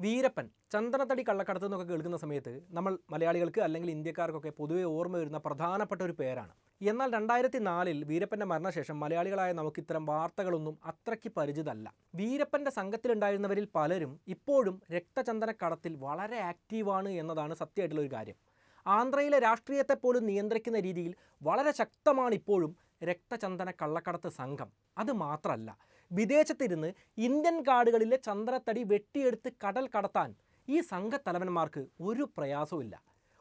വീരപ്പൻ ചന്ദനത്തടി കള്ളക്കടത്ത് എന്നൊക്കെ കേൾക്കുന്ന സമയത്ത് നമ്മൾ മലയാളികൾക്ക് അല്ലെങ്കിൽ ഇന്ത്യക്കാർക്കൊക്കെ പൊതുവെ ഓർമ്മ വരുന്ന പ്രധാനപ്പെട്ട ഒരു പേരാണ്. എന്നാൽ 2004 വീരപ്പൻ്റെ മരണശേഷം മലയാളികളായ നമുക്ക് ഇത്തരം വാർത്തകളൊന്നും അത്രയ്ക്ക് പരിചിതമല്ല. വീരപ്പൻ്റെ സംഘത്തിലുണ്ടായിരുന്നവരിൽ പലരും ഇപ്പോഴും രക്തചന്ദനക്കടത്തിൽ വളരെ ആക്റ്റീവാണ് എന്നതാണ് സത്യമായിട്ടുള്ള ഒരു കാര്യം. ആന്ധ്രയിലെ രാഷ്ട്രീയത്തെ പോലും നിയന്ത്രിക്കുന്ന രീതിയിൽ വളരെ ശക്തമാണ് ഇപ്പോഴും രക്തചന്ദന കള്ളക്കടത്ത് സംഘം. അത് മാത്രമല്ല, വിദേശത്തിരുന്ന് ഇന്ത്യൻ കാടുകളിലെ ചന്ദനത്തടി വെട്ടിയെടുത്ത് കടൽ കടത്താൻ ഈ സംഘത്തലവന്മാർക്ക് ഒരു പ്രയാസവുമില്ല.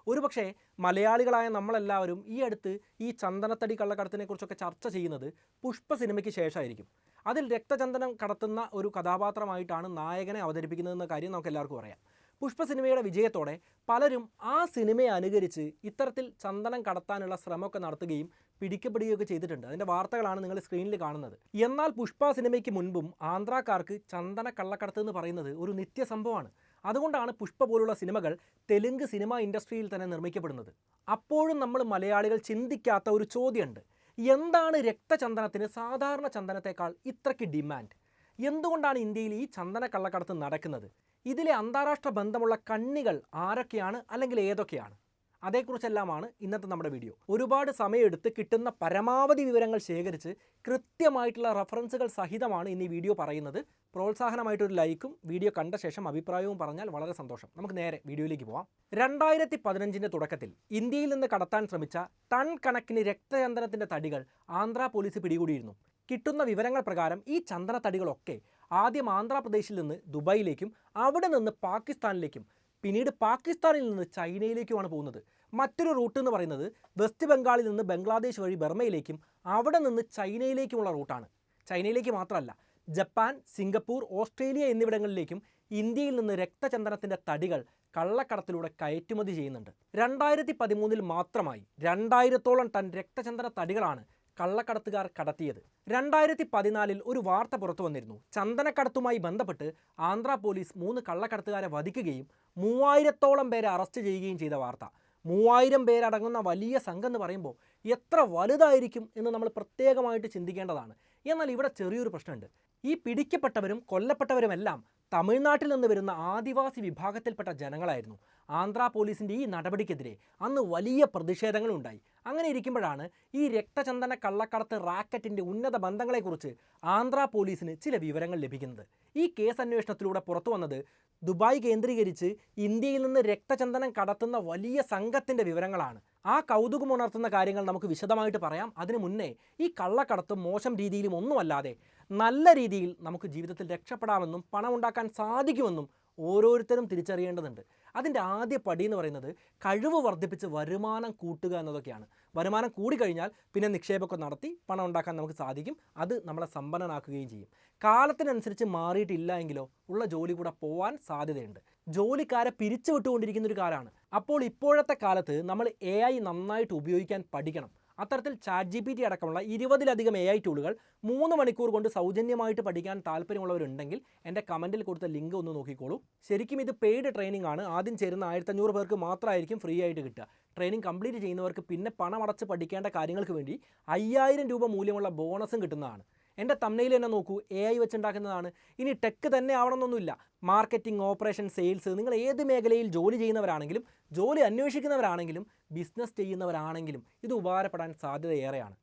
ഒരുപക്ഷെ മലയാളികളായ നമ്മളെല്ലാവരും ഈ അടുത്ത് ഈ ചന്ദനത്തടി കള്ളക്കടത്തിനെ കുറിച്ചൊക്കെ ചർച്ച ചെയ്യുന്നത് പുഷ്പ സിനിമയ്ക്ക് ശേഷമായിരിക്കും. അതിൽ രക്തചന്ദനം കടത്തുന്ന ഒരു കഥാപാത്രമായിട്ടാണ് നായകനെ അവതരിപ്പിക്കുന്നതെന്ന കാര്യം നമുക്ക് എല്ലാവർക്കും അറിയാം. പുഷ്പ സിനിമയുടെ വിജയത്തോടെ പലരും ആ സിനിമയെ അനുകരിച്ച് ഇത്തരത്തിൽ ചന്ദനം കടത്താനുള്ള ശ്രമമൊക്കെ നടത്തുകയും പിടിക്കപ്പെടുകയൊക്കെ ചെയ്തിട്ടുണ്ട്. അതിൻ്റെ വാർത്തകളാണ് നിങ്ങൾ സ്ക്രീനിൽ കാണുന്നത്. എന്നാൽ പുഷ്പ സിനിമയ്ക്ക് മുൻപും ആന്ധ്രാക്കാർക്ക് ചന്ദന കള്ളക്കടത്ത് എന്ന് പറയുന്നത് ഒരു നിത്യസംഭവമാണ്. അതുകൊണ്ടാണ് പുഷ്പ പോലുള്ള സിനിമകൾ തെലുങ്ക് സിനിമ ഇൻഡസ്ട്രിയിൽ തന്നെ നിർമ്മിക്കപ്പെടുന്നത്. അപ്പോഴും നമ്മൾ മലയാളികൾ ചിന്തിക്കാത്ത ഒരു ചോദ്യമുണ്ട്. എന്താണ് രക്തചന്ദനത്തിന് സാധാരണ ചന്ദനത്തേക്കാൾ ഇത്രയ്ക്ക് ഡിമാൻഡ്? എന്തുകൊണ്ടാണ് ഇന്ത്യയിൽ ഈ ചന്ദന കള്ളക്കടത്ത് നടക്കുന്നത്? ഇതിലെ അന്താരാഷ്ട്ര ബന്ധമുള്ള കണ്ണികൾ ആരൊക്കെയാണ്, അല്ലെങ്കിൽ ഏതൊക്കെയാണ്? അതേക്കുറിച്ചെല്ലാമാണ് ഇന്നത്തെ നമ്മുടെ വീഡിയോ. ഒരുപാട് സമയമെടുത്ത് കിട്ടുന്ന പരമാവധി വിവരങ്ങൾ ശേഖരിച്ച് കൃത്യമായിട്ടുള്ള റെഫറൻസുകൾ സഹിതമാണ് ഇന്ന് ഈ വീഡിയോ പറയുന്നത്. പ്രോത്സാഹനമായിട്ടൊരു ലൈക്കും വീഡിയോ കണ്ട ശേഷം അഭിപ്രായവും പറഞ്ഞാൽ വളരെ സന്തോഷം. നമുക്ക് നേരെ വീഡിയോയിലേക്ക് പോവാം. 2015 തുടക്കത്തിൽ ഇന്ത്യയിൽ നിന്ന് കടത്താൻ ശ്രമിച്ച ടൺ കണക്കിന് രക്തചന്ദനത്തിൻ്റെ തടികൾ ആന്ധ്ര പോലീസ് പിടികൂടിയിരുന്നു. കിട്ടുന്ന വിവരങ്ങൾ പ്രകാരം ഈ ചന്ദന തടികളൊക്കെ ആദ്യം ആന്ധ്രാപ്രദേശിൽ നിന്ന് ദുബായിലേക്കും അവിടെ നിന്ന് പാകിസ്ഥാനിലേക്കും പിന്നീട് പാകിസ്ഥാനിൽ നിന്ന് ചൈനയിലേക്കുമാണ് പോകുന്നത്. മറ്റൊരു റൂട്ട് എന്ന് പറയുന്നത് വെസ്റ്റ് ബംഗാളിൽ നിന്ന് ബംഗ്ലാദേശ് വഴി ബർമയിലേക്കും അവിടെ നിന്ന് ചൈനയിലേക്കുമുള്ള റൂട്ടാണ്. ചൈനയിലേക്ക് മാത്രമല്ല, ജപ്പാൻ, സിംഗപ്പൂർ, ഓസ്ട്രേലിയ എന്നിവിടങ്ങളിലേക്കും ഇന്ത്യയിൽ നിന്ന് രക്തചന്ദനത്തിൻ്റെ തടികൾ കള്ളക്കടത്തിലൂടെ കയറ്റുമതി ചെയ്യുന്നുണ്ട്. 2013 മാത്രമായി 2000ഓളം ടൺ രക്തചന്ദന തടികളാണ് കള്ളക്കടത്തുകാർ കടത്തിയത്. 2014 ഒരു വാർത്ത പുറത്തു വന്നിരുന്നു. ചന്ദനക്കടത്തുമായി ബന്ധപ്പെട്ട് ആന്ധ്ര പോലീസ് 3 കള്ളക്കടത്തുകാരെ വധിക്കുകയും 3000ഓളം പേരെ അറസ്റ്റ് ചെയ്യുകയും ചെയ്ത വാർത്ത. 3000 പേരടങ്ങുന്ന വലിയ സംഘം എന്ന് പറയുമ്പോൾ എത്ര വലുതായിരിക്കും എന്ന് നമ്മൾ പ്രത്യേകമായിട്ട് ചിന്തിക്കേണ്ടതാണ്. എന്നാൽ ഇവിടെ ചെറിയൊരു പ്രശ്നമുണ്ട്. ഈ പിടിക്കപ്പെട്ടവരും കൊല്ലപ്പെട്ടവരുമെല്ലാം തമിഴ്നാട്ടിൽ നിന്ന് വരുന്ന ആദിവാസി വിഭാഗത്തിൽപ്പെട്ട ജനങ്ങളായിരുന്നു. ആന്ധ്ര പോലീസിൻ്റെ ഈ നടപടിക്കെതിരെ അന്ന് വലിയ പ്രതിഷേധങ്ങളുണ്ടായി. അങ്ങനെ ഇരിക്കുമ്പോഴാണ് ഈ രക്തചന്ദന കള്ളക്കടത്ത് റാക്കറ്റിൻ്റെ ഉന്നത ബന്ധങ്ങളെക്കുറിച്ച് ആന്ധ്ര പോലീസിന് ചില വിവരങ്ങൾ ലഭിക്കുന്നത്. ഈ കേസ് അന്വേഷണത്തിലൂടെ പുറത്തു വന്നത് ദുബായ് കേന്ദ്രീകരിച്ച് ഇന്ത്യയിൽ നിന്ന് രക്തചന്ദനം കടത്തുന്ന വലിയ സംഘത്തിൻ്റെ വിവരങ്ങളാണ്. ആ കൗതുകമുണർത്തുന്ന കാര്യങ്ങൾ നമുക്ക് വിശദമായിട്ട് പറയാം. അതിനു മുന്നേ ഈ കള്ളക്കടത്തും മോശം രീതിയിലും ഒന്നുമല്ലാതെ നല്ല രീതിയിൽ നമുക്ക് ജീവിതത്തിൽ രക്ഷപ്പെടാമെന്നും പണമുണ്ടാക്കാൻ സാധിക്കുമെന്നും ഓരോരുത്തരും തിരിച്ചറിയേണ്ടതുണ്ട്. അതിൻ്റെ ആദ്യ പടി എന്ന് പറയുന്നത് കഴിവ് വർദ്ധിപ്പിച്ച് വരുമാനം കൂട്ടുക എന്നതൊക്കെയാണ്. വരുമാനം കൂടിക്കഴിഞ്ഞാൽ പിന്നെ നിക്ഷേപമൊക്കെ നടത്തി പണം ഉണ്ടാക്കാൻ നമുക്ക് സാധിക്കും. അത് നമ്മളെ സമ്പന്നനാക്കുകയും ചെയ്യും. കാലത്തിനനുസരിച്ച് മാറിയിട്ടില്ല എങ്കിലോ ഉള്ള ജോലി കൂടെ പോകാൻ സാധ്യതയുണ്ട്. ജോലിക്കാരെ പിരിച്ചു വിട്ടുകൊണ്ടിരിക്കുന്നൊരു കാലമാണ്. അപ്പോൾ ഇപ്പോഴത്തെ കാലത്ത് നമ്മൾ AI നന്നായിട്ട് ഉപയോഗിക്കാൻ പഠിക്കണം. അത്തരത്തിൽ ChatGPT അടക്കമുള്ള 20ലധികം AI ടൂളുകൾ 3 മണിക്കൂർ കൊണ്ട് സൗജന്യമായിട്ട് പഠിക്കാൻ താല്പര്യമുള്ളവരുണ്ടെങ്കിൽ എൻ്റെ കമൻറ്റിൽ കൊടുത്ത ലിങ്ക് ഒന്ന് നോക്കിക്കോളൂ. ശരിക്കും ഇത് പെയ്ഡ് ട്രെയിനിങ് ആണ്. ആദ്യം ചേരുന്ന 1500 പേർക്ക് മാത്രമായിരിക്കും ഫ്രീ ആയിട്ട് കിട്ടുക. ട്രെയിനിങ് കംപ്ലീറ്റ് ചെയ്യുന്നവർക്ക് പിന്നെ പണമടച്ച് പഠിക്കേണ്ട കാര്യങ്ങൾക്ക് വേണ്ടി 5000 രൂപ മൂല്യമുള്ള ബോണസും കിട്ടുന്നതാണ്. എൻ്റെ തംബ്നെയിൽ തന്നെ നോക്കൂ, AI വെച്ചുണ്ടാക്കുന്നതാണ്. ഇനി ടെക്ക് തന്നെ ആവണമെന്നൊന്നുമില്ല. മാർക്കറ്റിംഗ്, ഓപ്പറേഷൻ, സെയിൽസ്, നിങ്ങൾ ഏത് മേഖലയിൽ ജോലി ചെയ്യുന്നവരാണെങ്കിലും ജോലി അന്വേഷിക്കുന്നവരാണെങ്കിലും ബിസിനസ് ചെയ്യുന്നവരാണെങ്കിലും ഇത് ഉപകാരപ്പെടാൻ സാധ്യത ഏറെയാണ്.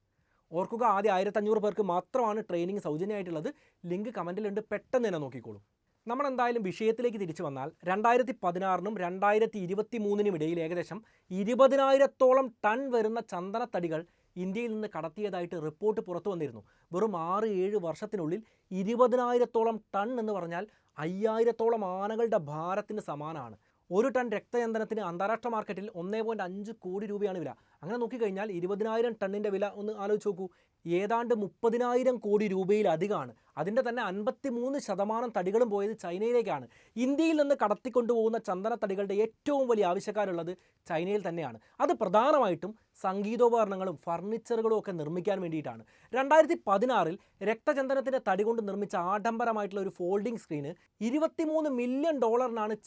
ഓർക്കുക, ആദ്യം 1500 പേർക്ക് മാത്രമാണ് ട്രെയിനിങ് സൗജന്യമായിട്ടുള്ളത്. ലിങ്ക് കമൻറ്റിലുണ്ട്, പെട്ടെന്ന് തന്നെ നോക്കിക്കോളൂ. നമ്മളെന്തായാലും വിഷയത്തിലേക്ക് തിരിച്ചു വന്നാൽ 2016 2023 ഇടയിൽ ഏകദേശം 20,000ഓളം ടൺ വരുന്ന ചന്ദനത്തടികൾ ഇന്ത്യയിൽ നിന്ന് കടത്തിയതായിട്ട് റിപ്പോർട്ട് പുറത്തു വന്നിരുന്നു. വെറും 6-7 വർഷത്തിനുള്ളിൽ 20,000ഓളം ടൺ എന്ന് പറഞ്ഞാൽ 5000ഓളം ആനകളുടെ ഭാരത്തിന് സമാനമാണ്. ഒരു ടൺ രക്തചന്ദനത്തിന് അന്താരാഷ്ട്ര മാർക്കറ്റിൽ 1.5 കോടി രൂപയാണ് വില. അങ്ങനെ നോക്കിക്കഴിഞ്ഞാൽ 20,000 ടണ്ണിൻ്റെ വില ഒന്ന് ആലോചിച്ച് നോക്കൂ. ഏതാണ്ട് 30,000 കോടി രൂപയിലധികമാണ്. അതിൻ്റെ തന്നെ 53% തടികളും പോയത് ചൈനയിലേക്കാണ്. ഇന്ത്യയിൽ നിന്ന് കടത്തിക്കൊണ്ടുപോകുന്ന ചന്ദനത്തടികളുടെ ഏറ്റവും വലിയ ആവശ്യക്കാരുള്ളത് ചൈനയിൽ തന്നെയാണ്. അത് പ്രധാനമായിട്ടും സംഗീതോപകരണങ്ങളും ഫർണിച്ചറുകളും ഒക്കെ നിർമ്മിക്കാൻ വേണ്ടിയിട്ടാണ്. 2016 രക്തചന്ദനത്തിൻ്റെ തടി കൊണ്ട് നിർമ്മിച്ച ആഡംബരമായിട്ടുള്ള ഒരു ഫോൾഡിംഗ് സ്ക്രീന് $23 മില്യൺ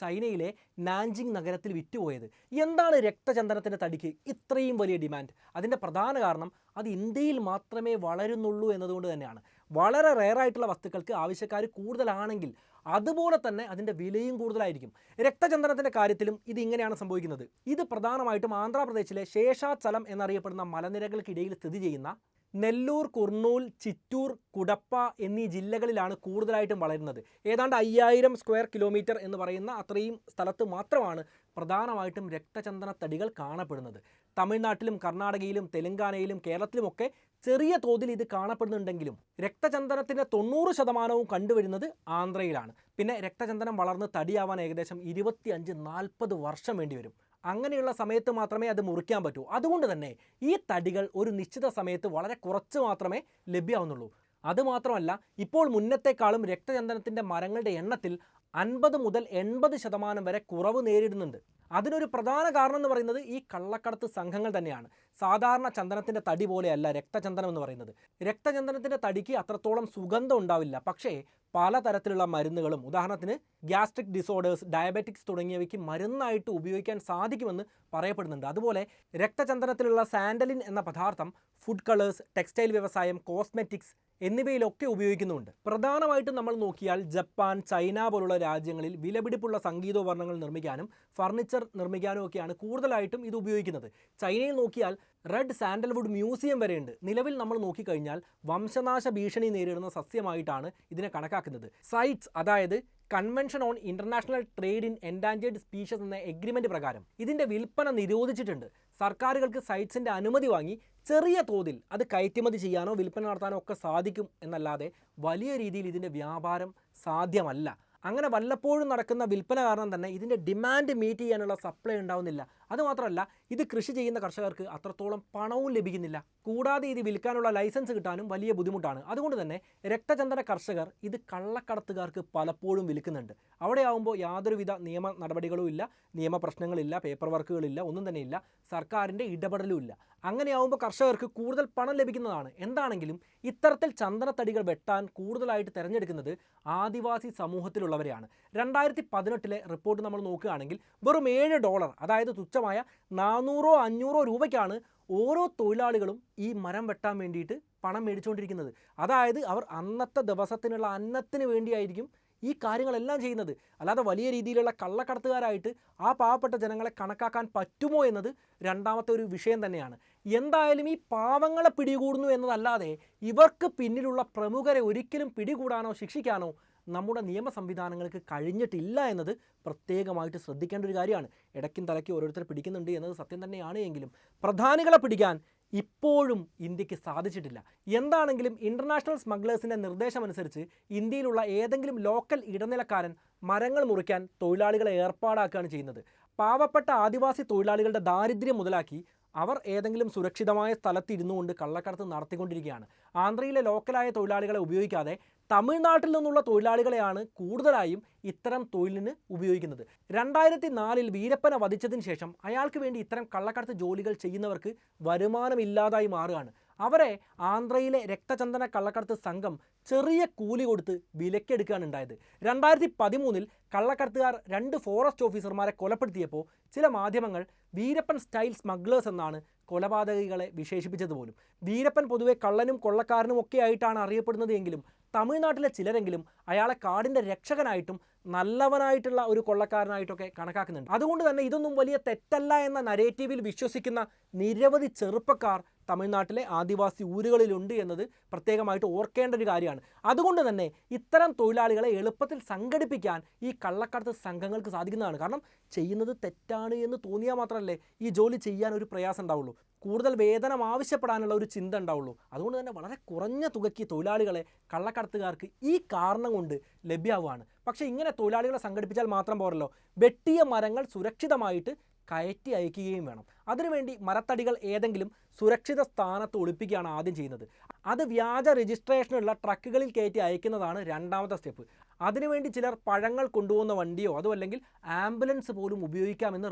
ചൈനയിലെ നാൻജിങ് നഗരത്തിൽ വിറ്റുപോയത്. എന്താണ് രക്തചന്ദനത്തിൻ്റെ തടിക്ക് ഇത്രയും വലിയ ഡിമാൻഡ്? അതിൻ്റെ പ്രധാന കാരണം അത് ഇന്ത്യയിൽ മാത്രമേ വളരുന്നുള്ളൂ എന്നതുകൊണ്ട് തന്നെയാണ്. വളരെ റെയറായിട്ടുള്ള വസ്തുക്കൾക്ക് ആവശ്യക്കാർ കൂടുതലാണെങ്കിൽ അതുപോലെ തന്നെ അതിൻ്റെ വിലയും കൂടുതലായിരിക്കും. രക്തചന്ദനത്തിൻ്റെ കാര്യത്തിലും ഇതിങ്ങനെയാണ് സംഭവിക്കുന്നത്. ഇത് പ്രധാനമായിട്ടും ആന്ധ്രാപ്രദേശിലെ ശേഷാചലം എന്നറിയപ്പെടുന്ന മലനിരകൾക്കിടയിൽ സ്ഥിതി ചെയ്യുന്ന നെല്ലൂർ, കുർണൂൽ, ചിറ്റൂർ, കുടപ്പ എന്നീ ജില്ലകളിലാണ് കൂടുതലായിട്ടും വളരുന്നത്. ഏതാണ്ട് 5000 സ്ക്വയർ കിലോമീറ്റർ എന്ന് പറയുന്ന അത്രയും സ്ഥലത്ത് മാത്രമാണ് പ്രധാനമായിട്ടും രക്തചന്ദനത്തടികൾ കാണപ്പെടുന്നത്. തമിഴ്നാട്ടിലും കർണാടകയിലും തെലങ്കാനയിലും കേരളത്തിലുമൊക്കെ ചെറിയ തോതിൽ ഇത് കാണപ്പെടുന്നുണ്ടെങ്കിലും രക്തചന്ദനത്തിൻ്റെ 90% കണ്ടുവരുന്നത് ആന്ധ്രയിലാണ്. പിന്നെ രക്തചന്ദനം വളർന്ന് തടിയാവാൻ ഏകദേശം 25-40 വർഷം വേണ്ടിവരും. അങ്ങനെയുള്ള സമയത്ത് മാത്രമേ അത് മുറിക്കാൻ പറ്റൂ. അതുകൊണ്ട് തന്നെ ഈ തടികൾ ഒരു നിശ്ചിത സമയത്ത് വളരെ കുറച്ച് മാത്രമേ ലഭ്യമാവുന്നുള്ളൂ. അതുമാത്രമല്ല, ഇപ്പോൾ മുന്നത്തെക്കാളും രക്തചന്ദനത്തിൻ്റെ മരങ്ങളുടെ എണ്ണത്തിൽ 50 മുതൽ 80% വരെ കുറവ് നേരിടുന്നുണ്ട്. അതിനൊരു പ്രധാന കാരണം എന്ന് പറയുന്നത് ഈ കള്ളക്കടത്ത് സംഘങ്ങൾ തന്നെയാണ്. സാധാരണ ചന്ദനത്തിൻ്റെ തടി പോലെയല്ല രക്തചന്ദനം എന്ന് പറയുന്നത്. രക്തചന്ദനത്തിൻ്റെ തടിക്ക് അത്രത്തോളം സുഗന്ധം ഉണ്ടാവില്ല. പക്ഷേ പലതരത്തിലുള്ള മരുന്നുകളും, ഉദാഹരണത്തിന് ഗ്യാസ്ട്രിക് ഡിസോർഡേഴ്സ്, ഡയബറ്റിക്സ് തുടങ്ങിയവയ്ക്ക് മരുന്നായിട്ട് ഉപയോഗിക്കാൻ സാധിക്കുമെന്ന് പറയപ്പെടുന്നുണ്ട്. അതുപോലെ രക്തചന്ദനത്തിലുള്ള സാൻഡലിൻ എന്ന പദാർത്ഥം ഫുഡ് കളേഴ്സ്, ടെക്സ്റ്റൈൽ വ്യവസായം, കോസ്മെറ്റിക്സ് എന്നിവയിലൊക്കെ ഉപയോഗിക്കുന്നുണ്ട്. പ്രധാനമായിട്ടും നമ്മൾ നോക്കിയാൽ ജപ്പാൻ, ചൈന പോലുള്ള രാജ്യങ്ങളിൽ വിലപിടിപ്പുള്ള സംഗീതോപകരണങ്ങൾ നിർമ്മിക്കാനും ഫർണിച്ചർ നിർമ്മിക്കാനും ഒക്കെയാണ് കൂടുതലായിട്ടും ഇത് ഉപയോഗിക്കുന്നത്. ചൈനയിൽ നോക്കിയാൽ റെഡ് സാൻഡൽവുഡ് മ്യൂസിയം വരെയുണ്ട്. നിലവിൽ നമ്മൾ നോക്കിക്കഴിഞ്ഞാൽ വംശനാശ ഭീഷണി നേരിടുന്ന സസ്യമായിട്ടാണ് ഇതിനെ കണക്കാക്കുന്നത്. സൈറ്റ്സ്, അതായത് convention on international trade in endangered species എന്ന എഗ്രിമെൻ്റ് പ്രകാരം ഇതിൻ്റെ വിൽപ്പന നിരോധിച്ചിട്ടുണ്ട്. സർക്കാരുകൾക്ക് സൈറ്റ്സിൻ്റെ അനുമതി വാങ്ങി ചെറിയ തോതിൽ അത് കയറ്റുമതി ചെയ്യാനോ വിൽപ്പന നടത്താനോ ഒക്കെ സാധിക്കും എന്നല്ലാതെ വലിയ രീതിയിൽ ഇതിൻ്റെ വ്യാപാരം സാധ്യമല്ല. അങ്ങനെ വല്ലപ്പോഴും നടക്കുന്ന വിൽപ്പന കാരണം തന്നെ ഇതിൻ്റെ ഡിമാൻഡ് മീറ്റ് ചെയ്യാനുള്ള സപ്ലൈ ഉണ്ടാവുന്നില്ല. അതുമാത്രമല്ല, ഇത് കൃഷി ചെയ്യുന്ന കർഷകർക്ക് അത്രത്തോളം പണവും ലഭിക്കുന്നില്ല. കൂടാതെ ഇത് വിൽക്കാനുള്ള ലൈസൻസ് കിട്ടാനും വലിയ ബുദ്ധിമുട്ടാണ്. അതുകൊണ്ട് തന്നെ രക്തചന്ദന കർഷകർ ഇത് കള്ളക്കടത്തുകാർക്ക് പലപ്പോഴും വിൽക്കുന്നുണ്ട്. അവിടെ ആകുമ്പോൾ യാതൊരുവിധ നിയമ നടപടികളും ഇല്ല, നിയമപ്രശ്നങ്ങളില്ല, പേപ്പർ വർക്കുകളില്ല, ഒന്നും തന്നെ ഇല്ല, സർക്കാരിൻ്റെ ഇടപെടലും ഇല്ല. അങ്ങനെയാവുമ്പോൾ കർഷകർക്ക് കൂടുതൽ പണം ലഭിക്കുന്നതാണ്. എന്താണെങ്കിലും ഇത്തരത്തിൽ ചന്ദനത്തടികൾ വെട്ടാൻ കൂടുതലായിട്ട് തിരഞ്ഞെടുക്കുന്നത് ആദിവാസി സമൂഹത്തിലുള്ളവരെയാണ്. 2018 റിപ്പോർട്ട് നമ്മൾ നോക്കുകയാണെങ്കിൽ വെറും $7, അതായത് തുച്ഛമായ 400-500 രൂപയ്ക്കാണ് ഓരോ തൊഴിലാളികളും ഈ മരം വെട്ടാൻ വേണ്ടിയിട്ട് പണം മേടിച്ചുകൊണ്ടിരിക്കുന്നത്. അതായത് അവർ അന്നത്തെ ദിവസത്തിനുള്ള അന്നത്തിന് വേണ്ടിയായിരിക്കും ഈ കാര്യങ്ങളെല്ലാം ചെയ്യുന്നത്. അല്ലാതെ വലിയ രീതിയിലുള്ള കള്ളക്കടത്തുകാരായിട്ട് ആ പാവപ്പെട്ട ജനങ്ങളെ കണക്കാക്കാൻ പറ്റുമോ എന്നത് രണ്ടാമത്തെ ഒരു വിഷയം തന്നെയാണ്. എന്തായാലും ഈ പാവങ്ങളെ പിടികൂടുന്നു എന്നതല്ലാതെ ഇവർക്ക് പിന്നിലുള്ള പ്രമുഖരെ ഒരിക്കലും പിടികൂടാനോ ശിക്ഷിക്കാനോ നമ്മുടെ നിയമ സംവിധാനങ്ങൾക്ക് കഴിഞ്ഞിട്ടില്ല എന്നത് പ്രത്യേകമായിട്ട് ശ്രദ്ധിക്കേണ്ട ഒരു കാര്യമാണ്. ഇടയ്ക്കും തലയ്ക്കും ഓരോരുത്തരെ പിടിക്കുന്നുണ്ട് എന്നത് സത്യം തന്നെയാണ്. എങ്കിലും പ്രധാനികളെ പിടിക്കാൻ ഇപ്പോഴും ഇന്ത്യക്ക് സാധിച്ചിട്ടില്ല. എന്താണെങ്കിലും ഇൻ്റർനാഷണൽ സ്മഗ്ലേഴ്സിൻ്റെ നിർദ്ദേശമനുസരിച്ച് ഇന്ത്യയിലുള്ള ഏതെങ്കിലും ലോക്കൽ ഇടനിലക്കാരൻ മരങ്ങൾ മുറിക്കാൻ തൊഴിലാളികളെ ഏർപ്പാടാക്കുകയാണ് ചെയ്യുന്നത്. പാവപ്പെട്ട ആദിവാസി തൊഴിലാളികളുടെ ദാരിദ്ര്യം മുതലാക്കി അവർ ഏതെങ്കിലും സുരക്ഷിതമായ സ്ഥലത്ത് ഇരുന്നുകൊണ്ട് കള്ളക്കടത്ത് നടത്തിക്കൊണ്ടിരിക്കുകയാണ്. ആന്ധ്രയിലെ ലോക്കലായ തൊഴിലാളികളെ ഉപയോഗിക്കാതെ തമിഴ്നാട്ടിൽ നിന്നുള്ള തൊഴിലാളികളെയാണ് കൂടുതലായും ഇത്തരം തൊഴിലിന് ഉപയോഗിക്കുന്നത്. 2004 വീരപ്പനെ വധിച്ചതിന് ശേഷം അയാൾക്ക് വേണ്ടി ഇത്തരം കള്ളക്കടത്ത് ജോലികൾ ചെയ്യുന്നവർക്ക് വരുമാനമില്ലാതായി മാറുകയാണ്. അവരെ ആന്ധ്രയിലെ രക്തചന്ദന കള്ളക്കടത്ത് സംഘം ചെറിയ കൂലി കൊടുത്ത് വിലക്കെടുക്കുകയാണ് ഉണ്ടായത്. 2013 കള്ളക്കടത്തുകാർ 2 ഫോറസ്റ്റ് ഓഫീസർമാരെ കൊലപ്പെടുത്തിയപ്പോൾ ചില മാധ്യമങ്ങൾ വീരപ്പൻ സ്റ്റൈൽ സ്മഗ്ലേഴ്സ് എന്നാണ് കൊലപാതകികളെ വിശേഷിപ്പിച്ചത് പോലും. വീരപ്പൻ പൊതുവെ കള്ളനും കൊള്ളക്കാരനും ഒക്കെ ആയിട്ടാണ് അറിയപ്പെടുന്നത് എങ്കിലും തമിഴ്നാട്ടിലെ ചിലരെങ്കിലും അയാളെ കാടിൻ്റെ രക്ഷകനായിട്ടും നല്ലവനായിട്ടുള്ള ഒരു കൊള്ളക്കാരനായിട്ടൊക്കെ കണക്കാക്കുന്നുണ്ട്. അതുകൊണ്ട് തന്നെ ഇതൊന്നും വലിയ തെറ്റല്ല എന്ന നരേറ്റീവിൽ വിശ്വസിക്കുന്ന നിരവധി ചെറുപ്പക്കാർ തമിഴ്നാട്ടിലെ ആദിവാസി ഊരുകളിലുണ്ട് എന്നത് പ്രത്യേകമായിട്ട് ഓർക്കേണ്ട ഒരു കാര്യമാണ്. അതുകൊണ്ട് തന്നെ ഇത്തരം തൊഴിലാളികളെ എളുപ്പത്തിൽ സംഘടിപ്പിക്കാൻ ഈ കള്ളക്കടത്ത് സംഘങ്ങൾക്ക് സാധിക്കുന്നതാണ്. കാരണം ചെയ്യുന്നത് തെറ്റാണ് എന്ന് തോന്നിയാൽ മാത്രമല്ലേ ഈ ജോലി ചെയ്യാൻ ഒരു പ്രയാസം ഉണ്ടാവുള്ളൂ, കൂടുതൽ വേതനം ആവശ്യപ്പെടാനുള്ള ഒരു ചിന്ത ഉണ്ടാവുള്ളൂ. അതുകൊണ്ട് തന്നെ വളരെ കുറഞ്ഞ തുകയ്ക്ക് തൊഴിലാളികളെ കള്ളക്കടത്തുകാർക്ക് ഈ കാരണം കൊണ്ട് ലഭ്യമാവുകയാണ്. പക്ഷേ ഇങ്ങനെ തൊഴിലാളികളെ സംഘടിപ്പിച്ചാൽ മാത്രം പോരല്ലോ, വെട്ടിയ മരങ്ങൾ സുരക്ഷിതമായിട്ട് കയറ്റി അയക്കുകയും വേണം. അതിനുവേണ്ടി മരത്തടികൾ ഏതെങ്കിലും സുരക്ഷിത സ്ഥാനത്ത് ഒളിപ്പിക്കുകയാണ് ആദ്യം ചെയ്യുന്നത്. അത് വ്യാജ രജിസ്ട്രേഷനുള്ള ട്രക്കുകളിൽ കയറ്റി അയക്കുന്നതാണ് രണ്ടാമത്തെ സ്റ്റെപ്പ്. അതിനുവേണ്ടി ചിലർ പഴങ്ങൾ കൊണ്ടുപോകുന്ന വണ്ടിയോ അതുമല്ലെങ്കിൽ ആംബുലൻസ് പോലും ഉപയോഗിക്കാമെന്ന്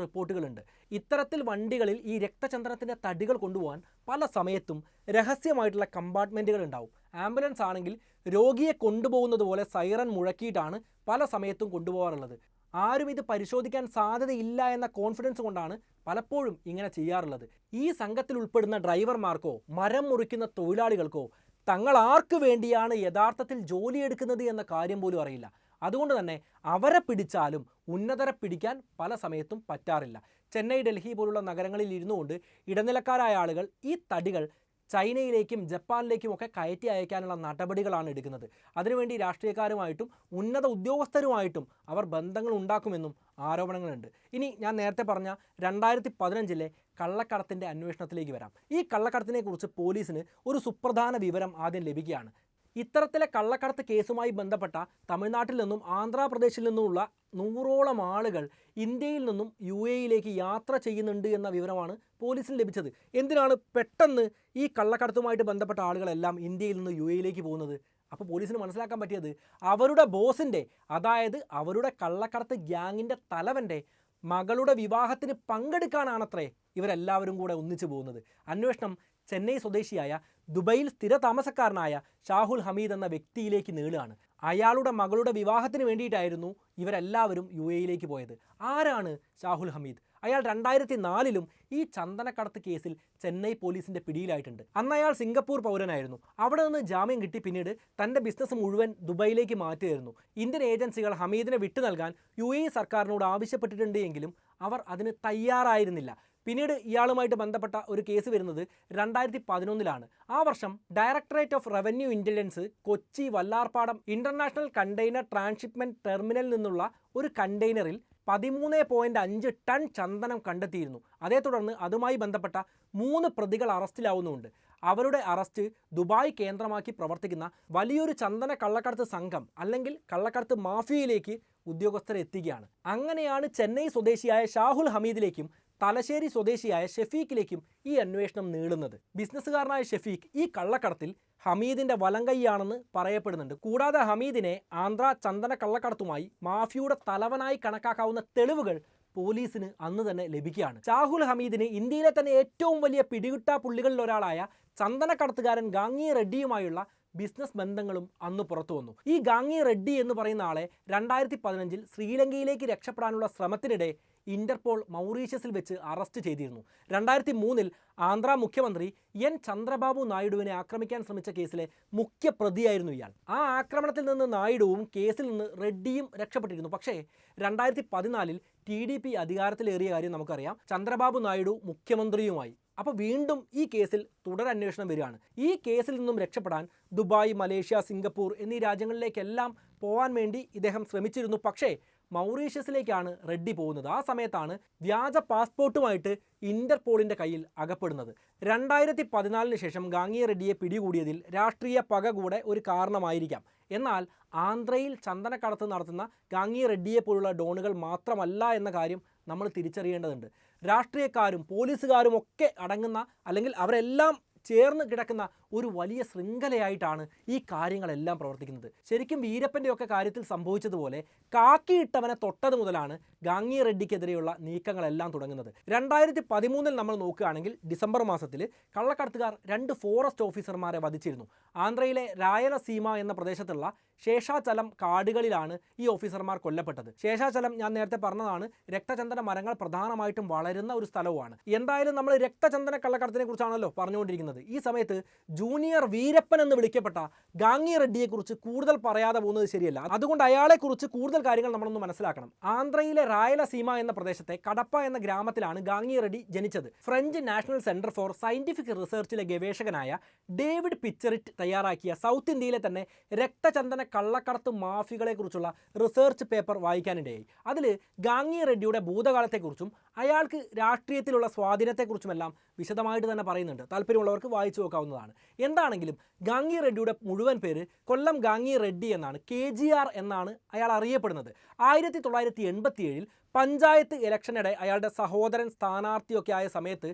റിപ്പോർട്ടുകളുണ്ട്. ഇത്തരത്തിൽ വണ്ടികളിൽ ഈ രക്തചന്ദനത്തിൻ്റെ തടികൾ കൊണ്ടുപോകാൻ പല സമയത്തും രഹസ്യമായിട്ടുള്ള കമ്പാർട്ട്മെൻറ്റുകൾ ഉണ്ടാവും. ആംബുലൻസ് ആണെങ്കിൽ രോഗിയെ കൊണ്ടുപോകുന്നത് പോലെ സൈറൻ മുഴക്കിയിട്ടാണ് പല സമയത്തും കൊണ്ടുപോകാറുള്ളത്. ആരും ഇത് പരിശോധിക്കാൻ സാധ്യതയില്ല എന്ന കോൺഫിഡൻസ് കൊണ്ടാണ് പലപ്പോഴും ഇങ്ങനെ ചെയ്യാറുള്ളത്. ഈ സംഘത്തിൽ ഉൾപ്പെടുന്ന ഡ്രൈവർമാർക്കോ മരം മുറിക്കുന്ന തൊഴിലാളികൾക്കോ തങ്ങൾ ആർക്ക് വേണ്ടിയാണ് യഥാർത്ഥത്തിൽ ജോലിയെടുക്കുന്നത് എന്ന കാര്യം പോലും അറിയില്ല. അതുകൊണ്ട് തന്നെ അവരെ പിടിച്ചാലും ഉന്നതരെ പിടിക്കാൻ പല സമയത്തും പറ്റാറില്ല. ചെന്നൈ, ഡൽഹി പോലുള്ള നഗരങ്ങളിൽ ഇരുന്നുകൊണ്ട് ഇടനിലക്കാരായ ആളുകൾ ഈ തടികൾ ചൈനയിലേക്കും ജപ്പാനിലേക്കും ഒക്കെ കയറ്റി അയക്കാനുള്ള നടപടികളാണ് എടുക്കുന്നത്. അതിനുവേണ്ടി രാഷ്ട്രീയക്കാരുമായിട്ടും ഉന്നത ഉദ്യോഗസ്ഥരുമായിട്ടും അവർ ബന്ധങ്ങൾ ഉണ്ടാക്കുമെന്നും ആരോപണങ്ങളുണ്ട്. ഇനി ഞാൻ നേരത്തെ പറഞ്ഞ 2015 കള്ളക്കടത്തിൻ്റെ അന്വേഷണത്തിലേക്ക് വരാം. ഈ കള്ളക്കടത്തിനെക്കുറിച്ച് പോലീസിന് ഒരു സുപ്രധാന വിവരം ആദ്യം ലഭിക്കുകയാണ്. ഇത്തരത്തിലെ കള്ളക്കടത്ത് കേസുമായി ബന്ധപ്പെട്ട തമിഴ്നാട്ടിൽ നിന്നും ആന്ധ്രാപ്രദേശിൽ നിന്നുമുള്ള 100ഓളം ആളുകൾ ഇന്ത്യയിൽ നിന്നും UAE യാത്ര ചെയ്യുന്നുണ്ട് എന്ന വിവരമാണ് പോലീസിന് ലഭിച്ചത്. എന്തിനാണ് പെട്ടെന്ന് ഈ കള്ളക്കടത്തുമായിട്ട് ബന്ധപ്പെട്ട ആളുകളെല്ലാം ഇന്ത്യയിൽ നിന്ന് UAE പോകുന്നത്? അപ്പോൾ പോലീസിന് മനസ്സിലാക്കാൻ പറ്റിയത് അവരുടെ ബോസിൻ്റെ, അതായത് അവരുടെ കള്ളക്കടത്ത് ഗ്യാങ്ങിൻ്റെ തലവൻ്റെ മകളുടെ വിവാഹത്തിന് പങ്കെടുക്കാനാണത്രേ ഇവരെല്ലാവരും കൂടെ ഒന്നിച്ചു പോകുന്നത്. അന്വേഷണം ചെന്നൈ സ്വദേശിയായ ദുബൈയിൽ സ്ഥിര താമസക്കാരനായ ഷാഹുൽ ഹമീദ് എന്ന വ്യക്തിയിലേക്ക് നീളുകയാണ്. അയാളുടെ മകളുടെ വിവാഹത്തിന് വേണ്ടിയിട്ടായിരുന്നു ഇവരെല്ലാവരും UAE പോയത്. ആരാണ് ഷാഹുൽ ഹമീദ്? അയാൾ 2004 ഈ ചന്ദനക്കടത്ത് കേസിൽ ചെന്നൈ പോലീസിൻ്റെ പിടിയിലായിട്ടുണ്ട്. അന്ന് അയാൾ സിംഗപ്പൂർ പൗരനായിരുന്നു. അവിടെ നിന്ന് ജാമ്യം കിട്ടി പിന്നീട് തൻ്റെ ബിസിനസ് മുഴുവൻ ദുബൈയിലേക്ക് മാറ്റുകയായിരുന്നു. ഇന്ത്യൻ ഏജൻസികൾ ഹമീദിനെ വിട്ടു നൽകാൻ UAE സർക്കാരിനോട് ആവശ്യപ്പെട്ടിട്ടുണ്ട് എങ്കിലും അവർ അതിന് തയ്യാറായിരുന്നില്ല. പിന്നീട് ഇയാളുമായിട്ട് ബന്ധപ്പെട്ട ഒരു കേസ് വരുന്നത് 2011 ആ വർഷം directorate of revenue intelligence Kochi Vallarpadam international container transhipment ടെർമിനലിൽ നിന്നുള്ള ഒരു കണ്ടെയ്നറിൽ 13.5 ടൺ ചന്ദനം കണ്ടെത്തിയിരുന്നു. അതേ തുടർന്ന് അതുമായി ബന്ധപ്പെട്ട 3 പ്രതികൾ അറസ്റ്റിലാവുന്നുമുണ്ട്. അവരുടെ അറസ്റ്റ് ദുബായ് കേന്ദ്രമാക്കി പ്രവർത്തിക്കുന്ന വലിയൊരു ചന്ദന കള്ളക്കടത്ത് സംഘം അല്ലെങ്കിൽ കള്ളക്കടത്ത് മാഫിയയിലേക്ക് ഉദ്യോഗസ്ഥരെ എത്തുകയാണ്. അങ്ങനെയാണ് ചെന്നൈ സ്വദേശിയായ ഷാഹുൽ ഹമീദിലേക്കും തലശ്ശേരി സ്വദേശിയായ ഷെഫീഖിലേക്കും ഈ അന്വേഷണം നീളുന്നത്. ബിസിനസ്സുകാരനായ ഷെഫീഖ് ഈ കള്ളക്കടത്തിൽ ഹമീദിൻ്റെ വലങ്കയ്യാണെന്ന് പറയപ്പെടുന്നുണ്ട്. കൂടാതെ ഹമീദിനെ ആന്ധ്ര ചന്ദന കള്ളക്കടത്തുമായി മാഫിയയുടെ തലവനായി കണക്കാക്കാവുന്ന തെളിവുകൾ പോലീസിന് അന്ന് തന്നെ ലഭിക്കുകയാണ്. ഷാഹുൽ ഹമീദിന് ഇന്ത്യയിലെ തന്നെ ഏറ്റവും വലിയ പിടികിട്ടാ പുള്ളികളിൽ ഒരാളായ ചന്ദനക്കടത്തുകാരൻ ഗാംഗി റെഡ്ഡിയുമായുള്ള ബിസിനസ് ബന്ധങ്ങളും അന്ന് പുറത്തു വന്നു. ഈ ഗാംഗി റെഡ്ഡി എന്ന് പറയുന്ന ആളെ 2015 ശ്രീലങ്കയിലേക്ക് രക്ഷപ്പെടാനുള്ള ശ്രമത്തിനിടെ ഇന്റർപോൾ മൗറീഷ്യസിൽ വെച്ച് അറസ്റ്റ് ചെയ്തിരുന്നു. 2003 ആന്ധ്ര മുഖ്യമന്ത്രി എൻ ചന്ദ്രബാബു നായിഡുവിനെ ആക്രമിക്കാൻ ശ്രമിച്ച കേസിലെ മുഖ്യ പ്രതിയായിരുന്നു ഇയാൾ. ആ ആക്രമണത്തിൽ നിന്ന് നായിഡുവും കേസിൽ നിന്ന് റെഡ്ഡിയും രക്ഷപ്പെട്ടിരുന്നു. പക്ഷേ 2014 TDP അധികാരത്തിലേറിയ കാര്യം നമുക്കറിയാം. ചന്ദ്രബാബു നായിഡു മുഖ്യമന്ത്രിയുമായി. അപ്പോൾ വീണ്ടും ഈ കേസിൽ തുടരന്വേഷണം വരികയാണ്. ഈ കേസിൽ നിന്നും രക്ഷപ്പെടാൻ ദുബായ്, മലേഷ്യ, സിംഗപ്പൂർ എന്നീ രാജ്യങ്ങളിലേക്കെല്ലാം പോകാൻ വേണ്ടി ഇദ്ദേഹം ശ്രമിച്ചിരുന്നു. പക്ഷേ മൗറീഷ്യസിലേക്കാണ് റെഡ്ഡി പോകുന്നത്. ആ സമയത്താണ് വ്യാജ പാസ്പോർട്ടുമായിട്ട് ഇന്റർപോളിൻ്റെ കയ്യിൽ അകപ്പെടുന്നത്. 2014 ശേഷം ഗാംഗി റെഡ്ഡിയെ പിടികൂടിയതിൽ രാഷ്ട്രീയ പക കൂടെ ഒരു കാരണമായിരിക്കാം. എന്നാൽ ആന്ധ്രയിൽ ചന്ദനക്കടത്ത് നടത്തുന്ന ഗാംഗി റെഡ്ഡിയെ പോലുള്ള ഡോണുകൾ മാത്രമല്ല എന്ന കാര്യം നമ്മൾ തിരിച്ചറിയേണ്ടതുണ്ട്. രാഷ്ട്രീയക്കാരും പോലീസുകാരും ഒക്കെ അടങ്ങുന്ന അല്ലെങ്കിൽ അവരെല്ലാം ചേർന്ന് കിടക്കുന്ന ഒരു വലിയ ശൃംഖലയായിട്ടാണ് ഈ കാര്യങ്ങളെല്ലാം പ്രവർത്തിക്കുന്നത്. ശരിക്കും വീരപ്പൻ്റെയൊക്കെ കാര്യത്തിൽ സംഭവിച്ചതുപോലെ കാക്കിയിട്ടവനെ തൊട്ടത് മുതലാണ് ഗാംഗി റെഡ്ഡിക്കെതിരെയുള്ള നീക്കങ്ങളെല്ലാം തുടങ്ങുന്നത്. 2013 നമ്മൾ നോക്കുകയാണെങ്കിൽ ഡിസംബർ മാസത്തിൽ കള്ളക്കടത്തുകാർ 2 ഫോറസ്റ്റ് ഓഫീസർമാരെ വധിച്ചിരുന്നു. ആന്ധ്രയിലെ രായലസീമ എന്ന പ്രദേശത്തുള്ള ശേഷാചലം കാടുകളിലാണ് ഈ ഓഫീസർമാർ കൊല്ലപ്പെട്ടത്. ശേഷാചലം ഞാൻ നേരത്തെ പറഞ്ഞതാണ്, രക്തചന്ദന മരങ്ങൾ പ്രധാനമായിട്ടും വളരുന്ന ഒരു സ്ഥലവുമാണ്. എന്തായാലും നമ്മൾ രക്തചന്ദന കള്ളക്കടത്തിനെ കുറിച്ചാണല്ലോ പറഞ്ഞുകൊണ്ടിരിക്കുന്നത്. ഈ സമയത്ത് ജൂനിയർ വീരപ്പൻ എന്ന് വിളിക്കപ്പെട്ട ഗാംഗി റെഡ്ഡിയെക്കുറിച്ച് കൂടുതൽ പറയാതെ പോകുന്നത് ശരിയല്ല. അതുകൊണ്ട് അയാളെക്കുറിച്ച് കൂടുതൽ കാര്യങ്ങൾ നമ്മളൊന്ന് മനസ്സിലാക്കണം. ആന്ധ്രയിലെ രായലസീമ എന്ന പ്രദേശത്തെ കടപ്പ എന്ന ഗ്രാമത്തിലാണ് ഗാംഗി റെഡ്ഡി ജനിച്ചത്. French National Centre for Scientific റിസർച്ചിലെ ഗവേഷകനായ ഡേവിഡ് പിച്ചറിറ്റ് തയ്യാറാക്കിയ സൗത്ത് ഇന്ത്യയിലെ തന്നെ രക്തചന്ദന കള്ളക്കടത്ത് മാഫികളെ കുറിച്ചുള്ള റിസർച്ച് പേപ്പർ വായിക്കാനിടയായി. അതിൽ ഗാംഗി റെഡ്ഡിയുടെ ഭൂതകാലത്തെക്കുറിച്ചും അയാൾക്ക് രാഷ്ട്രീയത്തിലുള്ള സ്വാധീനത്തെക്കുറിച്ചുമെല്ലാം വിശദമായിട്ട് തന്നെ പറയുന്നുണ്ട്. താല്പര്യമുള്ളവർക്ക് വായിച്ചു നോക്കാവുന്നതാണ്. എന്താണെങ്കിലും ഗാംഗി റെഡ്ഡിയുടെ മുഴുവൻ പേര് കൊല്ലം ഗാംഗി റെഡ്ഡി എന്നാണ്. KGR എന്നാണ് അയാൾ അറിയപ്പെടുന്നത്. 1987 പഞ്ചായത്ത് ഇലക്ഷനിടെ അയാളുടെ സഹോദരൻ സ്ഥാനാർത്ഥിയൊക്കെ ആയ സമയത്ത്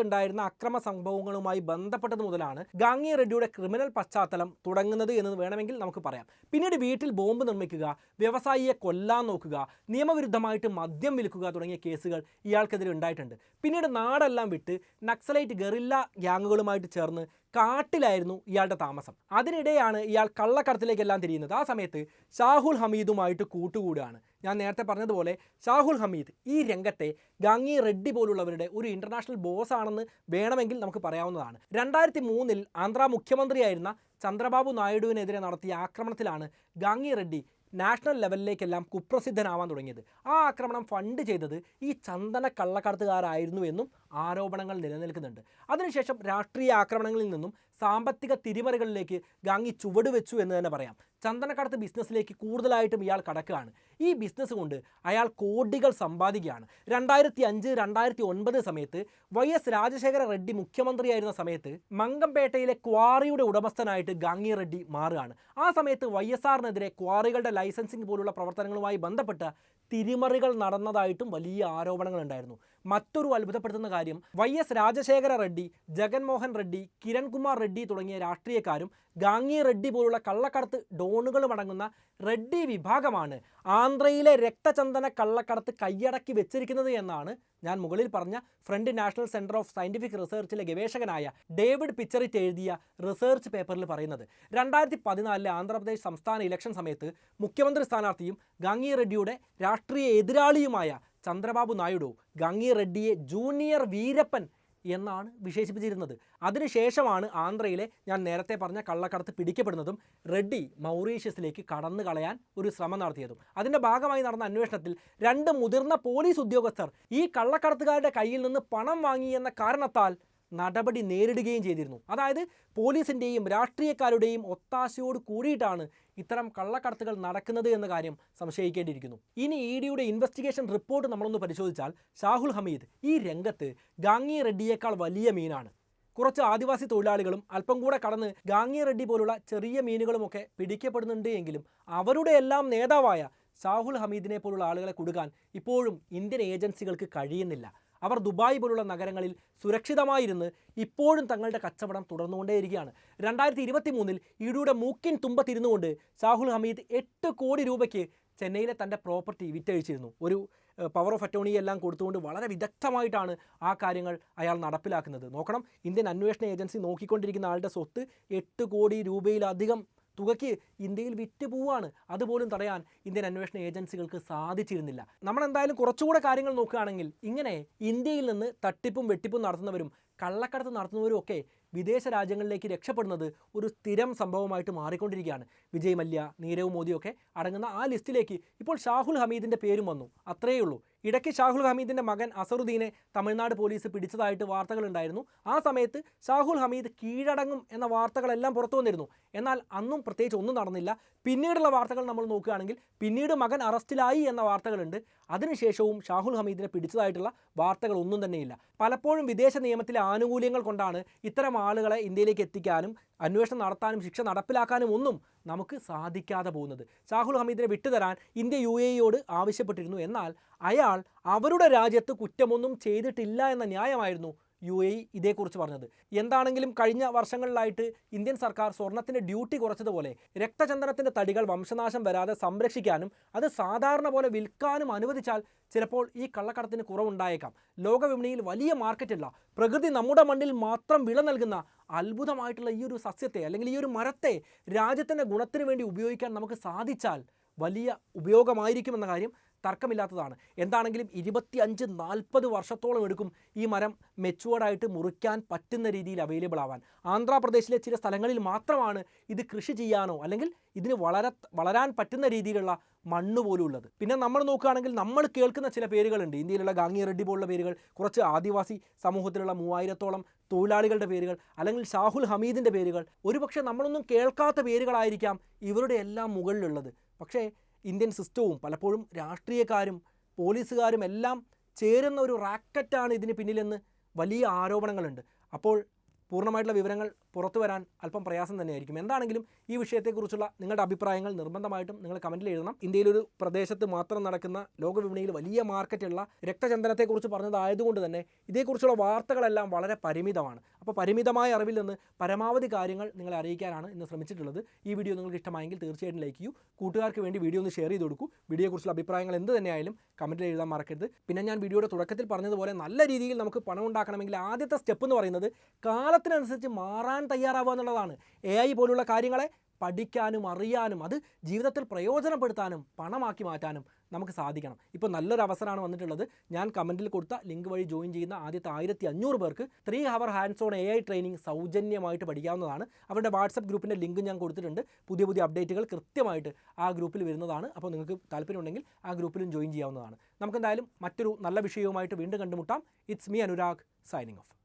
ഉണ്ടായിരുന്ന അക്രമ സംഭവങ്ങളുമായി ബന്ധപ്പെട്ടത് മുതലാണ് ഗാംഗി റെഡ്ഡിയുടെ ക്രിമിനൽ പശ്ചാത്തലം തുടങ്ങുന്നത് എന്ന് വേണമെങ്കിൽ നമുക്ക് പറയാം. പിന്നീട് വീട്ടിൽ ബോംബ് നിർമ്മിക്കുക, വ്യവസായിയെ കൊല്ലാൻ നോക്കുക, നിയമവിരുദ്ധമായിട്ട് മദ്യം വിൽക്കുക തുടങ്ങിയ കേസുകൾ ഇയാൾക്കെതിരെ ഉണ്ടായിട്ടുണ്ട്. പിന്നീട് നാടെല്ലാം വിട്ട് നക്സലൈറ്റ് ഗറില്ല ഗ്യാങ്ങുകളുമായിട്ട് ചേർന്ന് കാട്ടിലായിരുന്നു ഇയാളുടെ താമസം. അതിനിടെയാണ് ഇയാൾ കള്ളക്കടത്തിലേക്കെല്ലാം തിരിയുന്നത്. ആ സമയത്ത് ഷാഹുൽ ഹമീദുമായിട്ട് കൂട്ടുകൂടുകയാണ്. ഞാൻ നേരത്തെ പറഞ്ഞതുപോലെ ഷാഹുൽ ഹമീദ് ഈ രംഗത്തെ ഗാംഗി റെഡ്ഡി പോലുള്ളവരുടെ ഒരു ഇൻ്റർനാഷണൽ ബോസ് ആണെന്ന് വേണമെങ്കിൽ നമുക്ക് പറയാവുന്നതാണ്. 2003 ആന്ധ്ര മുഖ്യമന്ത്രിയായിരുന്ന ചന്ദ്രബാബു നായിഡുവിനെതിരെ നടത്തിയ ആക്രമണത്തിലാണ് ഗാംഗി റെഡ്ഡി നാഷണൽ ലെവലിലേക്കെല്ലാം കുപ്രസിദ്ധനാവാൻ തുടങ്ങിയത്. ആ ആക്രമണം ഫണ്ട് ചെയ്തത് ഈ ചന്ദന കള്ളക്കടത്തുകാരായിരുന്നു എന്നും ആരോപണങ്ങൾ നിലനിൽക്കുന്നുണ്ട്. അതിനുശേഷം രാഷ്ട്രീയ ആക്രമണങ്ങളിൽ നിന്നും സാമ്പത്തിക തിരിമറികളിലേക്ക് ഗാംഗി ചുവടുവെച്ചു എന്ന് തന്നെ പറയാം. ചന്ദനക്കടത്ത് ബിസിനസ്സിലേക്ക് കൂടുതലായിട്ടും ഇയാൾ കടക്കുകയാണ്. ഈ ബിസിനസ് കൊണ്ട് അയാൾ കോടികൾ സമ്പാദിക്കുകയാണ്. 2005-2009 സമയത്ത് YS രാജശേഖര റെഡ്ഡി മുഖ്യമന്ത്രിയായിരുന്ന സമയത്ത് മങ്കംപേട്ടയിലെ ക്വാറിയുടെ ഉടമസ്ഥനായിട്ട് ഗാംഗി റെഡ്ഡി മാറുകയാണ്. ആ സമയത്ത് YSRനെതിരെ ക്വാറികളുടെ ലൈസൻസിംഗ് പോലുള്ള പ്രവർത്തനങ്ങളുമായി ബന്ധപ്പെട്ട തിരിമറികൾ നടന്നതായിട്ടും വലിയ ആരോപണങ്ങൾ ഉണ്ടായിരുന്നു. മറ്റൊരു അത്ഭുതപ്പെടുത്തുന്ന കാര്യം, YS രാജശേഖര റെഡ്ഡി, ജഗൻമോഹൻ റെഡ്ഡി, കിരൺകുമാർ റെഡ്ഡി തുടങ്ങിയ രാഷ്ട്രീയക്കാരും ഗാംഗി റെഡ്ഡി പോലുള്ള കള്ളക്കടത്ത് ഡോണുകളും അടങ്ങുന്ന റെഡ്ഡി വിഭാഗമാണ് ആന്ധ്രയിലെ രക്തചന്ദന കള്ളക്കടത്ത് കൈയടക്കി വെച്ചിരിക്കുന്നത് എന്നാണ് ഞാൻ മുകളിൽ പറഞ്ഞ French National Centre of Scientific റിസർച്ചിലെ ഗവേഷകനായ ഡേവിഡ് പിച്ചറിറ്റ് എഴുതിയ റിസർച്ച് പേപ്പറിൽ പറയുന്നത്. 2014 ആന്ധ്രാപ്രദേശ് സംസ്ഥാന ഇലക്ഷൻ സമയത്ത് മുഖ്യമന്ത്രി സ്ഥാനാർത്ഥിയും ഗാംഗി റെഡ്ഡിയുടെ രാഷ്ട്രീയ എതിരാളിയുമായ ചന്ദ്രബാബു നായിഡു ഗാംഗി റെഡ്ഡിയെ ജൂനിയർ വീരപ്പൻ എന്നാണ് വിശേഷിപ്പിച്ചിരുന്നത്. അതിനുശേഷമാണ് ആന്ധ്രയിലെ ഞാൻ നേരത്തെ പറഞ്ഞ കള്ളക്കടത്ത് പിടിക്കപ്പെടുന്നതും റെഡ്ഡി മൗറീഷ്യസിലേക്ക് കടന്നു കളയാൻ ഒരു ശ്രമം നടത്തിയതും. അതിൻ്റെ ഭാഗമായി നടന്ന അന്വേഷണത്തിൽ 2 മുതിർന്ന പോലീസ് ഉദ്യോഗസ്ഥർ ഈ കള്ളക്കടത്തുകാരുടെ കയ്യിൽ നിന്ന് പണം വാങ്ങി എന്ന കാരണത്താൽ നടപടി നേരിടുകയും ചെയ്തിരുന്നു. അതായത് പോലീസിൻ്റെയും രാഷ്ട്രീയക്കാരുടെയും ഒത്താശയോട് കൂടിയിട്ടാണ് ഇത്തരം കള്ളക്കടത്തുകൾ നടക്കുന്നത് എന്ന കാര്യം സംശയിക്കേണ്ടിയിരിക്കുന്നു. ഇനി EDയുടെ ഇൻവെസ്റ്റിഗേഷൻ റിപ്പോർട്ട് നമ്മളൊന്ന് പരിശോധിച്ചാൽ ഷാഹുൽ ഹമീദ് ഈ രംഗത്ത് ഗാംഗി റെഡ്ഡിയേക്കാൾ വലിയ മീനാണ്. കുറച്ച് ആദിവാസി തൊഴിലാളികളും അല്പം കൂടെ കടന്ന് ഗാംഗി റെഡ്ഡി പോലുള്ള ചെറിയ മീനുകളുമൊക്കെ പിടിക്കപ്പെടുന്നുണ്ട് എങ്കിലും അവരുടെ എല്ലാം നേതാവായ ഷാഹുൽ ഹമീദിനെ പോലുള്ള ആളുകളെ കുടുക്കാൻ ഇപ്പോഴും ഇന്ത്യൻ ഏജൻസികൾക്ക് കഴിയുന്നില്ല. അവർ ദുബായ് പോലുള്ള നഗരങ്ങളിൽ സുരക്ഷിതമായിരുന്ന് ഇപ്പോഴും തങ്ങളുടെ കച്ചവടം തുടർന്നുകൊണ്ടേയിരിക്കുകയാണ്. 2023 EDയുടെ മൂക്കിൻ തുമ്പത്തിരുന്നുകൊണ്ട് ഷാഹുൽ ഹമീദ് 8 കോടി രൂപയ്ക്ക് ചെന്നൈയിലെ തൻ്റെ പ്രോപ്പർട്ടി വിറ്റഴിച്ചിരുന്നു. ഒരു പവർ ഓഫ് അറ്റോർണി എല്ലാം കൊടുത്തുകൊണ്ട് വളരെ വിദഗ്ധമായിട്ടാണ് ആ കാര്യങ്ങൾ അയാൾ നടപ്പിലാക്കുന്നത്. നോക്കണം, ഇന്ത്യൻ അന്വേഷണ ഏജൻസി നോക്കിക്കൊണ്ടിരിക്കുന്ന ആളുടെ സ്വത്ത് 8 കോടി രൂപയിലധികം തുകയ്ക്ക് ഇന്ത്യയിൽ വിറ്റ് പോവാണ്. അതുപോലും തടയാൻ ഇന്ത്യൻ അന്വേഷണ ഏജൻസികൾക്ക് സാധിച്ചിരുന്നില്ല. നമ്മളെന്തായാലും കുറച്ചുകൂടെ കാര്യങ്ങൾ നോക്കുകയാണെങ്കിൽ ഇങ്ങനെ ഇന്ത്യയിൽ നിന്ന് തട്ടിപ്പും വെട്ടിപ്പും നടത്തുന്നവരും കള്ളക്കടത്ത് നടത്തുന്നവരും ഒക്കെ വിദേശ രാജ്യങ്ങളിലേക്ക് രക്ഷപ്പെടുന്നത് ഒരു സ്ഥിരം സംഭവമായിട്ട് മാറിക്കൊണ്ടിരിക്കുകയാണ്. വിജയ് മല്യ, നീരവ് മോദിയൊക്കെ അടങ്ങുന്ന ആ ലിസ്റ്റിലേക്ക് ഇപ്പോൾ ഷാഹുൽ ഹമീദിൻ്റെ പേരും വന്നു. അത്രയേ ഉള്ളൂ. ഇടയ്ക്ക് ഷാഹുൽ ഹമീദിൻ്റെ മകൻ അസറുദ്ദീനെ തമിഴ്നാട് പോലീസ് പിടിച്ചതായിട്ട് വാർത്തകളുണ്ടായിരുന്നു. ആ സമയത്ത് ഷാഹുൽ ഹമീദ് കീഴടങ്ങും എന്ന വാർത്തകളെല്ലാം പുറത്തു വന്നിരുന്നു. എന്നാൽ അന്നും പ്രത്യേകിച്ച് ഒന്നും നടന്നില്ല. പിന്നീടുള്ള വാർത്തകൾ നമ്മൾ നോക്കുകയാണെങ്കിൽ പിന്നീട് മകൻ അറസ്റ്റിലായി എന്ന വാർത്തകളുണ്ട്. അതിനുശേഷവും ഷാഹുൽ ഹമീദിനെ പിടിച്ചതായിട്ടുള്ള വാർത്തകൾ ഒന്നും തന്നെയില്ല. പലപ്പോഴും വിദേശ നിയമത്തിലെ ആനുകൂല്യങ്ങൾ കൊണ്ടാണ് ഇത്തരം ആളുകളെ ഇന്ത്യയിലേക്ക് എത്തിക്കാനും അന്വേഷണം നടത്താനും ശിക്ഷ നടപ്പിലാക്കാനും ഒന്നും നമുക്ക് സാധിക്കാതെ പോകുന്നത്. ഷാഹുൽ ഹമീദിനെ വിട്ടുതരാൻ ഇന്ത്യ UAEയോട് ആവശ്യപ്പെട്ടിരുന്നു. എന്നാൽ അയാൾ അവരുടെ രാജ്യത്ത് കുറ്റമൊന്നും ചെയ്തിട്ടില്ല എന്ന ന്യായമായിരുന്നു UAE ഇതേക്കുറിച്ച് പറഞ്ഞത്. എന്താണെങ്കിലും കഴിഞ്ഞ വർഷങ്ങളിലായിട്ട് ഇന്ത്യൻ സർക്കാർ സ്വർണത്തിൻ്റെ ഡ്യൂട്ടി കുറച്ചതുപോലെ രക്തചന്ദനത്തിൻ്റെ തടികൾ വംശനാശം വരാതെ സംരക്ഷിക്കാനും അത് സാധാരണ പോലെ വിൽക്കാനും അനുവദിച്ചാൽ ചിലപ്പോൾ ഈ കള്ളക്കടത്തിന് കുറവുണ്ടായേക്കാം. ലോകവിപണിയിൽ വലിയ മാർക്കറ്റുള്ള, പ്രകൃതി നമ്മുടെ മണ്ണിൽ മാത്രം വിള നൽകുന്ന അത്ഭുതമായിട്ടുള്ള ഈ ഒരു സസ്യത്തെ അല്ലെങ്കിൽ ഈ ഒരു മരത്തെ രാജ്യത്തിൻ്റെ ഗുണത്തിന് വേണ്ടി ഉപയോഗിക്കാൻ നമുക്ക് സാധിച്ചാൽ വലിയ ഉപയോഗമായിരിക്കുമെന്ന കാര്യം തർക്കമില്ലാത്തതാണ്. എന്താണെങ്കിലും 25-40 വർഷത്തോളം എടുക്കും ഈ മരം മെച്ചുവേർഡായിട്ട് മുറിക്കാൻ പറ്റുന്ന രീതിയിൽ അവൈലബിൾ ആവാൻ. ആന്ധ്രാപ്രദേശിലെ ചില സ്ഥലങ്ങളിൽ മാത്രമാണ് ഇത് കൃഷി ചെയ്യാനോ അല്ലെങ്കിൽ ഇതിന് വളരാൻ പറ്റുന്ന രീതിയിലുള്ള മണ്ണ് പോലും ഉള്ളത്. പിന്നെ നമ്മൾ നോക്കുകയാണെങ്കിൽ നമ്മൾ കേൾക്കുന്ന ചില പേരുകളുണ്ട്. ഇന്ത്യയിലുള്ള ഗാംഗി റെഡ്ഡി പോലുള്ള പേരുകൾ, കുറച്ച് ആദിവാസി സമൂഹത്തിലുള്ള 3000-ഓളം തൊഴിലാളികളുടെ പേരുകൾ, അല്ലെങ്കിൽ ഷാഹുൽ ഹമീദിൻ്റെ പേരുകൾ, ഒരുപക്ഷെ നമ്മളൊന്നും കേൾക്കാത്ത പേരുകളായിരിക്കാം ഇവരുടെ എല്ലാം മുകളിലുള്ളത്. പക്ഷേ ഇന്ത്യൻ സിസ്റ്റവും പലപ്പോഴും രാഷ്ട്രീയക്കാരും പോലീസുകാരും എല്ലാം ചേരുന്ന ഒരു റാക്കറ്റാണ് ഇതിന് പിന്നിലെന്ന് വലിയ ആരോപണങ്ങളുണ്ട്. അപ്പോൾ പൂർണ്ണമായിട്ടുള്ള വിവരങ്ങൾ പുറത്തു വരാൻ അല്പം പ്രയാസം തന്നെയായിരിക്കും. എന്താണെങ്കിലും ഈ വിഷയത്തെക്കുറിച്ചുള്ള നിങ്ങളുടെ അഭിപ്രായങ്ങൾ നിർബന്ധമായിട്ടും നിങ്ങൾ കമൻറ്റിൽ എഴുതണം. ഇന്ത്യയിലൊരു പ്രദേശത്ത് മാത്രം നടക്കുന്ന ലോകവിപണിയിൽ വലിയ മാർക്കറ്റുള്ള രക്തചന്ദനത്തെക്കുറിച്ച് പറഞ്ഞതായതുകൊണ്ട് തന്നെ ഇതേക്കുറിച്ചുള്ള വാർത്തകളെല്ലാം വളരെ പരിമിതമാണ്. അപ്പോൾ പരിമിതമായ അറിവിൽ നിന്ന് പരമാവധി കാര്യങ്ങൾ നിങ്ങളെ അറിയിക്കാനാണ് ഇന്ന് ശ്രമിച്ചിട്ടുള്ളത്. ഈ വീഡിയോ നിങ്ങൾക്ക് ഇഷ്ടമായെങ്കിൽ തീർച്ചയായിട്ടും ലൈക്ക് ചെയ്യൂ. കൂട്ടുകാർക്ക് വേണ്ടി വീഡിയോ ഒന്ന് ഷെയർ ചെയ്ത് കൊടുക്കൂ. വീഡിയോയെക്കുറിച്ചുള്ള അഭിപ്രായങ്ങൾ എന്ത് തന്നെയായാലും കമൻറ്റിൽ എഴുതാൻ മറക്കരുത്. പിന്നെ ഞാൻ വീഡിയോയുടെ തുടക്കത്തിൽ പറഞ്ഞതുപോലെ നല്ല രീതിയിൽ നമുക്ക് പണം ഉണ്ടാക്കണമെങ്കിൽ ആദ്യത്തെ സ്റ്റെപ്പ് എന്ന് പറയുന്നത് കാലത്തിനനുസരിച്ച് മാറാൻ തയ്യാറാവുക എന്നുള്ളതാണ്. AI പോലുള്ള കാര്യങ്ങളെ പഠിക്കാനും അറിയാനും അത് ജീവിതത്തിൽ പ്രയോജനപ്പെടുത്താനും പണമാക്കി മാറ്റാനും നമുക്ക് സാധിക്കണം. ഇപ്പോൾ നല്ലൊരു അവസരമാണ് വന്നിട്ടുള്ളത്. ഞാൻ കമൻറ്റിൽ കൊടുത്ത ലിങ്ക് വഴി ജോയിൻ ചെയ്യുന്ന ആദ്യത്തെ 1500 പേർക്ക് 3 hour hands on AI training സൗജന്യമായിട്ട് പഠിക്കാവുന്നതാണ്. അവരുടെ വാട്സപ്പ് ഗ്രൂപ്പിൻ്റെ ലിങ്ക് ഞാൻ കൊടുത്തിട്ടുണ്ട്. പുതിയ അപ്ഡേറ്റുകൾ കൃത്യമായിട്ട് ആ ഗ്രൂപ്പിൽ വരുന്നതാണ്. അപ്പോൾ നിങ്ങൾക്ക് താല്പര്യമുണ്ടെങ്കിൽ ആ ഗ്രൂപ്പിലും ജോയിൻ ചെയ്യാവുന്നതാണ്. നമുക്കെന്തായാലും മറ്റൊരു നല്ല വിഷയവുമായിട്ട് വീണ്ടും കണ്ടുമുട്ടാം. It's me Anurag signing off.